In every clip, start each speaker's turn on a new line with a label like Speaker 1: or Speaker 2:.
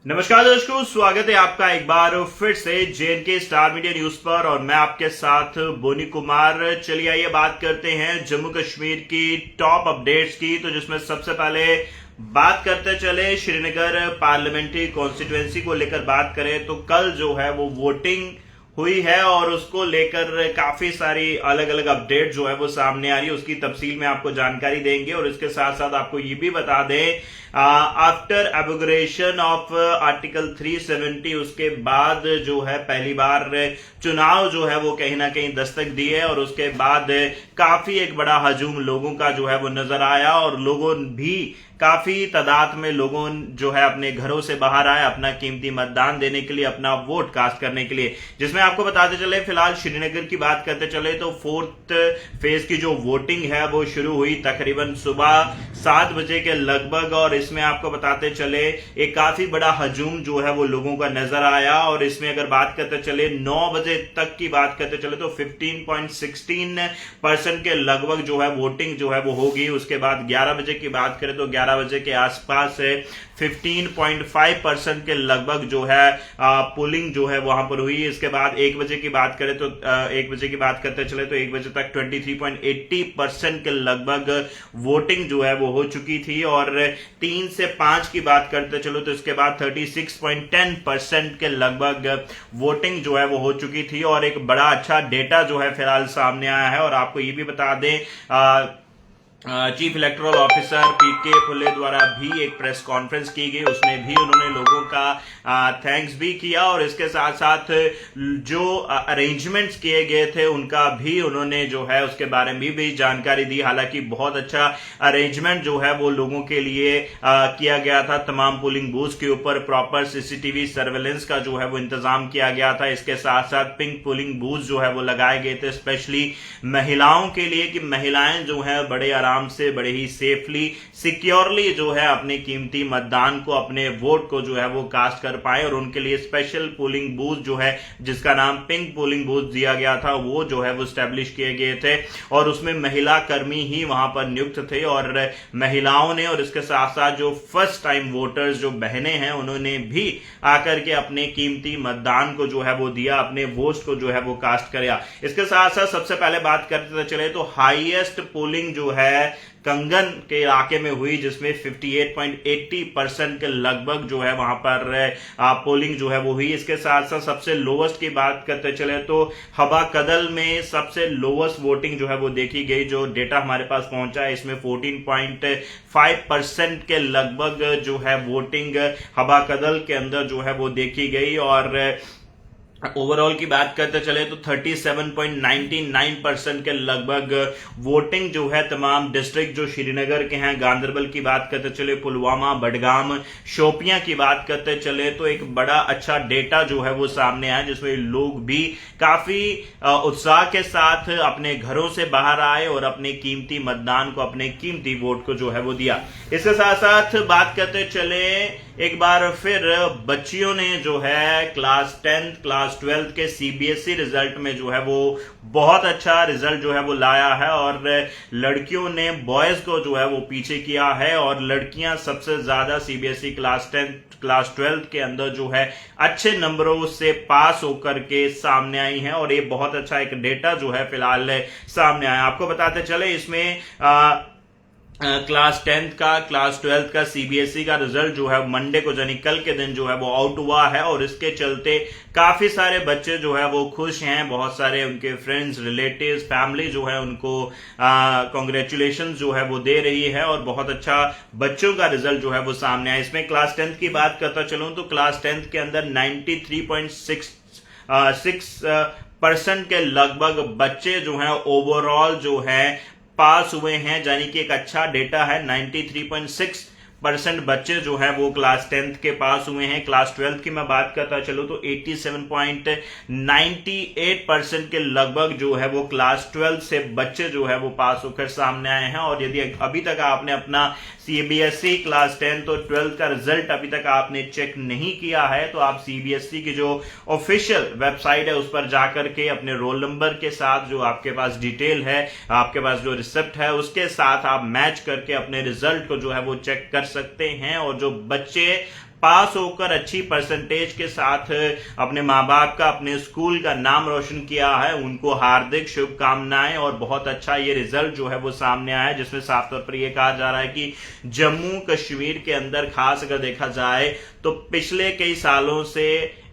Speaker 1: नमस्कार दर्शकों, स्वागत है आपका एक बार फिर से जेएनके स्टार मीडिया न्यूज पर और मैं आपके साथ बोनी कुमार। चलिए आइए बात करते हैं जम्मू कश्मीर की टॉप अपडेट्स की। तो जिसमें सबसे पहले बात करते चले श्रीनगर पार्लियामेंट्री कॉन्स्टिट्यूएंसी को लेकर बात करें तो कल जो है वो वोटिंग हुई है और उसको लेकर काफी सारी अलग अलग अपडेट जो है वो सामने आ रही है। उसकी तफसील में आपको जानकारी देंगे और इसके साथ साथ आपको ये भी बता दें आफ्टर एबोगरेशन ऑफ आर्टिकल 370 उसके बाद जो है पहली बार चुनाव जो है वो कहीं ना कहीं दस्तक दी है और उसके बाद काफी एक बड़ा हजूम लोगों का जो है वो नजर आया और लोगों भी काफी तादाद में लोगों जो है अपने घरों से बाहर आए अपना कीमती मतदान देने के लिए, अपना वोट कास्ट करने के लिए। जिसमें आपको बताते चले फिलहाल श्रीनगर की बात करते चले तो फोर्थ फेज की जो वोटिंग है वो शुरू हुई तकरीबन सुबह 7 बजे के लगभग और इसमें आपको बताते चले एक काफी बड़ा हजूम जो है वो लोगों का नजर आया। और इसमें अगर बात करते चले 9 बजे तक की बात करते चले तो 15.16% के लगभग जो है वोटिंग जो है वो होगी। उसके बाद 11 बजे की बात करें तो 11 बजे के आसपास 15.5% के लगभग जो है पोलिंग जो है वहां पर हुई। इसके बाद 1 बजे की बात करें तो 1 बजे की बात करते चले तो 1 बजे तक 23.80% के लगभग वोटिंग जो है वो हो चुकी थी। और 3 से 5 की बात करते चलो तो इसके बाद 36.10% के लगभग वोटिंग जो है वो हो चुकी थी और एक बड़ा अच्छा डेटा जो है फिलहाल सामने आया है। और आपको ये भी बता दें चीफ इलेक्टोरल ऑफिसर पीके फुले द्वारा भी एक प्रेस कॉन्फ्रेंस की गई, उसमें भी उन्होंने लोगों का थैंक्स भी किया और इसके साथ साथ जो अरेंजमेंट्स किए गए थे उनका भी उन्होंने जो है उसके बारे में भी जानकारी दी। हालांकि बहुत अच्छा अरेंजमेंट जो है वो लोगों के लिए किया गया था। तमाम पोलिंग बूथ के ऊपर प्रॉपर सीसीटीवी सर्वेलेंस का जो है वो इंतजाम किया गया था। इसके साथ साथ पिंक पोलिंग बूथ जो है वो लगाए गए थे स्पेशली महिलाओं के लिए कि महिलाएं जो है बड़े आराम से बड़े ही सेफली सिक्योरली जो है अपने कीमती मतदान को अपने वोट को जो है वो कास्ट कर पाए और उनके लिए स्पेशल पोलिंग बूथ जो है जिसका नाम पिंक पोलिंग बूथ दिया गया था वो जो है वो स्टैब्लिश किए गए थे और उसमें महिला कर्मी ही वहां पर नियुक्त थे और महिलाओं ने और इसके साथ साथ जो फर्स्ट टाइम वोटर्स जो बहनें हैं उन्होंने भी आकर के अपने कीमती मतदान को जो है वो दिया, अपने वोट को जो है वो कास्ट किया। इसके साथ साथ सबसे पहले बात करते चले तो हाईएस्ट पोलिंग जो है कंगन के इलाके में हुई जिसमें 58.80% के लगभग जो है वहां पर पोलिंग जो है वो हुई। इसके साथ साथ सबसे लोवेस्ट की बात करते चले तो हवा कदल में सबसे लोवेस्ट वोटिंग जो है वो देखी गई। जो डेटा हमारे पास पहुंचा है इसमें 14.5% के लगभग जो है वोटिंग हवा कदल के अंदर जो है वो देखी गई। और ओवरऑल की बात करते चले तो 37.99% के लगभग वोटिंग जो है तमाम डिस्ट्रिक्ट जो श्रीनगर के हैं, गांदरबल की बात करते चले, पुलवामा, बडगाम, शोपियां की बात करते चले तो एक बड़ा अच्छा डेटा जो है वो सामने आया जिसमें लोग भी काफी उत्साह के साथ अपने घरों से बाहर आए और अपने कीमती मतदान को, अपने कीमती वोट को जो है वो दिया। इसके साथ साथ बात करते चले एक बार फिर बच्चियों ने जो है क्लास 10 क्लास 12 के सीबीएसई रिजल्ट में जो है वो बहुत अच्छा रिजल्ट जो है वो लाया है और लड़कियों ने बॉयज को जो है वो पीछे किया है और लड़कियां सबसे ज्यादा सीबीएसई क्लास 10 क्लास 12 के अंदर जो है अच्छे नंबरों से पास होकर के सामने आई हैं और ये बहुत अच्छा एक डेटा जो है फिलहाल सामने आया। आपको बताते चले इसमें क्लास 10 का क्लास 12 का सीबीएसई का रिजल्ट जो है मंडे को यानी कल के दिन जो है वो आउट हुआ है और इसके चलते काफी सारे बच्चे जो है वो खुश हैं। बहुत सारे उनके फ्रेंड्स, रिलेटिव्स, फैमिली जो है उनको कांग्रेचुलेशन जो है वो दे रही है और बहुत अच्छा बच्चों का रिजल्ट जो है वो सामने आया। इसमें क्लास 10 की बात करता चलूं तो क्लास 10 के अंदर 93.6% के लगभग बच्चे जो हैं ओवरऑल जो है पास हुए हैं, यानी कि एक अच्छा डेटा है। 93.6% बच्चे जो है वो क्लास 10th के पास हुए हैं। क्लास 12 की मैं बात करता चलूं तो 87.98% के लगभग जो है वो क्लास 12 से बच्चे जो है वो पास होकर सामने आए हैं। और यदि अभी तक आपने अपना सीबीएसई क्लास 10 और 12 का रिजल्ट अभी तक आपने चेक नहीं किया है तो आप सीबीएसई की जो ऑफिशियल वेबसाइट है उस पर जाकर के अपने रोल नंबर के साथ जो आपके पास डिटेल है, आपके पास जो रिसिप्ट है उसके साथ आप मैच करके अपने रिजल्ट को जो है वो चेक कर सकते हैं। और जो बच्चे पास होकर अच्छी परसेंटेज के साथ अपने माँ बाप का, अपने स्कूल का नाम रोशन किया है, उनको हार्दिक शुभकामनाएं। और बहुत अच्छा ये रिजल्ट जो है वो सामने आया है, जिसमें साफ तौर पर यह कहा जा रहा है कि जम्मू कश्मीर के अंदर खास अगर देखा जाए तो पिछले कई सालों से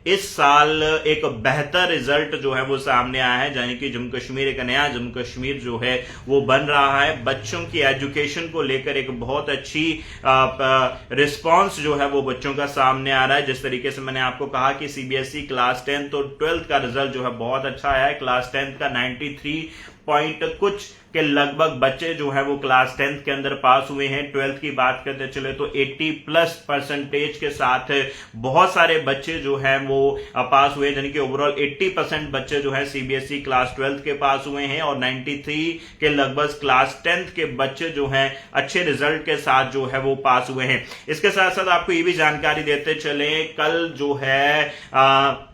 Speaker 1: इस साल एक बेहतर रिजल्ट जो है वो सामने आया है, यानी कि जम्मू कश्मीर एक नया जम्मू कश्मीर जो है वो बन रहा है। बच्चों की एजुकेशन को लेकर एक बहुत अच्छी रिस्पांस जो है वो बच्चों का सामने आ रहा है। जिस तरीके से मैंने आपको कहा कि सीबीएसई क्लास 10 और 12th का रिजल्ट जो है बहुत अच्छा आया है। क्लास 10 का 93 पॉइंट कुछ के लगभग बच्चे जो है वो क्लास 10th के अंदर पास हुए हैं। 12th की बात करते चले तो 80+ % के साथ बहुत सारे बच्चे जो हैं वो पास हुए, यानी कि ओवरऑल 80% बच्चे जो है सीबीएसई क्लास 12th के पास हुए हैं और 93 के लगभग क्लास 10th के बच्चे जो हैं अच्छे रिजल्ट के साथ जो है वो पास हुए हैं। इसके साथ साथ आपको ये भी जानकारी देते चले, कल जो है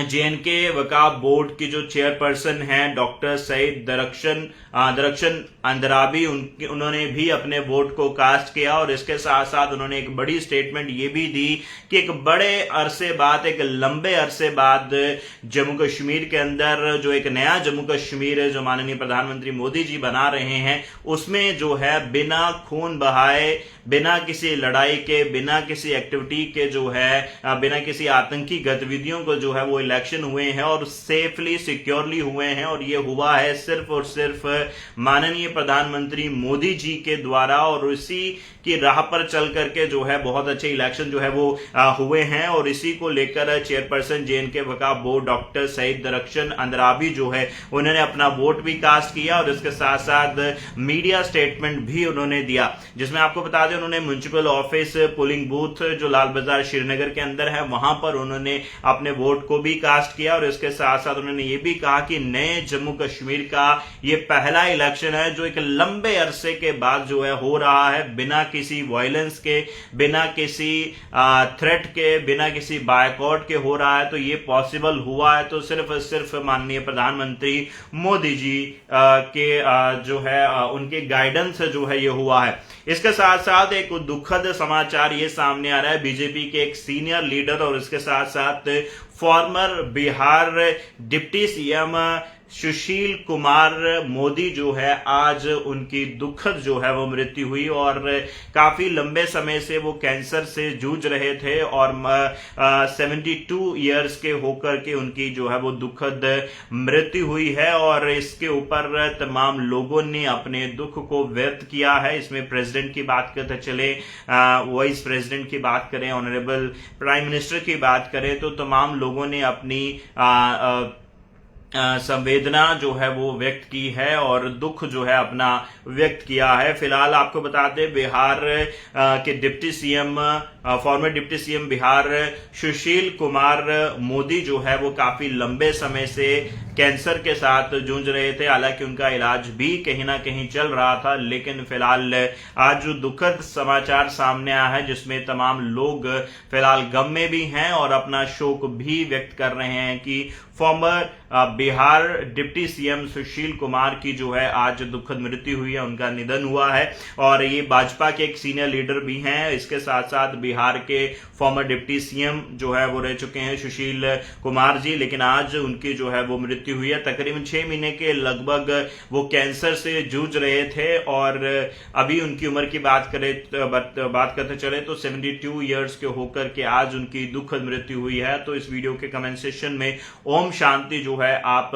Speaker 1: जेएनके वकाफ बोर्ड की जो चेयरपर्सन है डॉक्टर सईद दरख्शन अंदराबी, उन्होंने भी अपने वोट को कास्ट किया। और इसके साथ साथ उन्होंने एक बड़ी स्टेटमेंट ये भी दी कि एक बड़े अरसे बाद, एक लंबे अरसे बाद जम्मू कश्मीर के अंदर जो एक नया जम्मू कश्मीर है जो माननीय प्रधानमंत्री मोदी जी बना रहे हैं, उसमें जो है बिना खून बहाए, बिना किसी लड़ाई के, बिना किसी एक्टिविटी के जो है, बिना किसी आतंकी गतिविधियों को जो है वो इलेक्शन हुए हैं और सेफली सिक्योरली हुए हैं। और ये हुआ है सिर्फ और सिर्फ माननीय प्रधानमंत्री मोदी जी के द्वारा, और इसी की राह पर चल करके जो है बहुत अच्छे इलेक्शन जो है वो हुए हैं। और इसी को लेकर chairperson JNK Waqf board doctor Syed Darakhshan Andrabi जो है उन्होंने अपना वोट भी कास्ट किया और इसके साथ साथ मीडिया स्टेटमेंट भी उन्होंने दिया, जिसमें आपको बता दें उन्होंने म्युनिसिपल ऑफिस पोलिंग बूथ जो लाल बाजार श्रीनगर के अंदर है वहां पर उन्होंने अपने वोट को भी कास्ट किया। और इसके साथ साथ उन्होंने ये भी कहा कि नए जम्मू कश्मीर का ये पहला इलेक्शन है जो एक लंबे अरसे के बाद जो है हो रहा है, बिना किसी वायलेंस के, बिना किसी थ्रेट के, बिना किसी बायकॉट के हो रहा है। तो ये पॉसिबल हुआ है तो सिर्फ माननीय प्रधानमंत्री मोदी जी के जो है उनके गाइडेंस जो है ये हुआ है। इसके साथ साथ एक दुखद समाचार ये सामने आ रहा है, बीजेपी के एक सीनियर लीडर और इसके साथ साथ फॉर्मर बिहार डिप्टी सीएम सुशील कुमार मोदी जो है आज उनकी दुखद जो है वो मृत्यु हुई। और काफी लंबे समय से वो कैंसर से जूझ रहे थे और 72 ईयर्स के होकर के उनकी जो है वो दुखद मृत्यु हुई है। और इसके ऊपर तमाम लोगों ने अपने दुख को व्यक्त किया है। इसमें प्रेसिडेंट की बात करते चले, वाइस प्रेसिडेंट की बात करें, ऑनरेबल प्राइम मिनिस्टर की बात करें, तो तमाम लोगों ने अपनी संवेदना जो है वो व्यक्त की है और दुख जो है अपना व्यक्त किया है। फिलहाल आपको बता दें बिहार के deputy CM, former deputy CM Bihar Sushil Kumar Modi जो है वो काफी लंबे समय से कैंसर के साथ जूझ रहे थे। हालांकि उनका इलाज भी कहीं ना कहीं चल रहा था, लेकिन फिलहाल आज जो दुखद समाचार सामने आया है जिसमें तमाम लोग फिलहाल गम में भी हैं और अपना शोक भी व्यक्त कर रहे हैं कि farmer Bihar deputy CM Sushil Kumar की जो है आज दुखद मृत्यु हुई है, उनका निधन हुआ है। और ये भाजपा के एक सीनियर लीडर भी हैं। इसके साथ साथ बिहार के फॉर्मर डिप्टी सीएम जो है वो रह चुके हैं सुशील कुमार जी, लेकिन आज उनकी जो है वो मृत्यु हुई है। तकरीबन 6 महीने के लगभग वो कैंसर से जूझ रहे थे और अभी उनकी उम्र की बात करते चले तो 72 ईयर्स के होकर के आज उनकी दुखद मृत्यु हुई है। तो इस वीडियो के कमेंट सेक्शन में ओम शांति जो है आप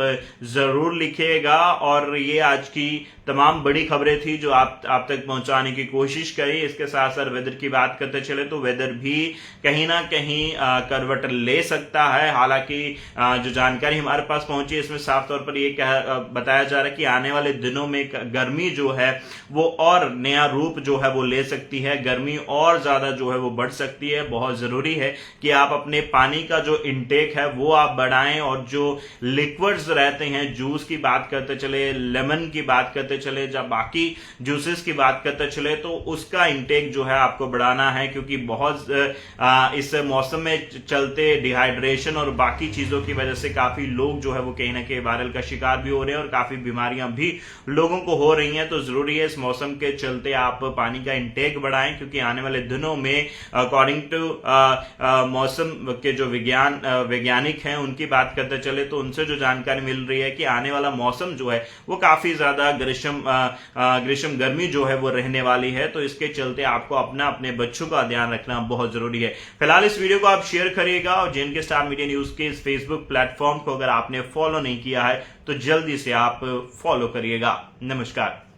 Speaker 1: जरूर लिखिएगा। और ये आज की तमाम बड़ी खबरें थी जो आप तक पहुंचाने की कोशिश करी। इसके साथ साथ वेदर की बात करते चले तो वेदर भी कहीं ना कहीं करवट ले सकता है। हालांकि जो जानकारी हमारे पास पहुंची इसमें साफ तौर पर ये बताया जा रहा है कि आने वाले दिनों में गर्मी जो है वो और नया रूप जो है वो ले सकती है, गर्मी और ज्यादा जो है वो बढ़ सकती है। बहुत जरूरी है कि आप अपने पानी का जो इनटेक है वो आप बढ़ाएं और जो लिक्विड्स रहते हैं, जूस की बात करते चले, लेमन की बात करते चले, जब बाकी जूसेस की बात करते चले तो उसका इंटेक जो है आपको बढ़ाना है, क्योंकि बहुत इस मौसम में चलते डिहाइड्रेशन और बाकी चीजों की वजह से काफी लोग जो है वो कहीं ना कहीं वायरल का शिकार भी हो रहे हैं और काफी बीमारियां भी लोगों को हो रही हैं। तो जरूरी है इस मौसम के चलते आप पानी का इंटेक बढ़ाएं, क्योंकि आने वाले दिनों में अकॉर्डिंग टू मौसम के जो वैज्ञानिक हैं उनकी बात करते चले तो उनसे जो जानकारी मिल रही है कि आने वाला मौसम जो है वो काफी ज्यादा ग्रीष्म गर्मी जो है वो रहने वाली है। तो इसके चलते आपको अपने बच्चों का ध्यान रखना बहुत जरूरी है। फिलहाल इस वीडियो को आप शेयर करिएगा और JNK स्टार मीडिया न्यूज के इस फेसबुक प्लेटफॉर्म को अगर आपने फॉलो नहीं किया है तो जल्दी से आप फॉलो करिएगा। नमस्कार।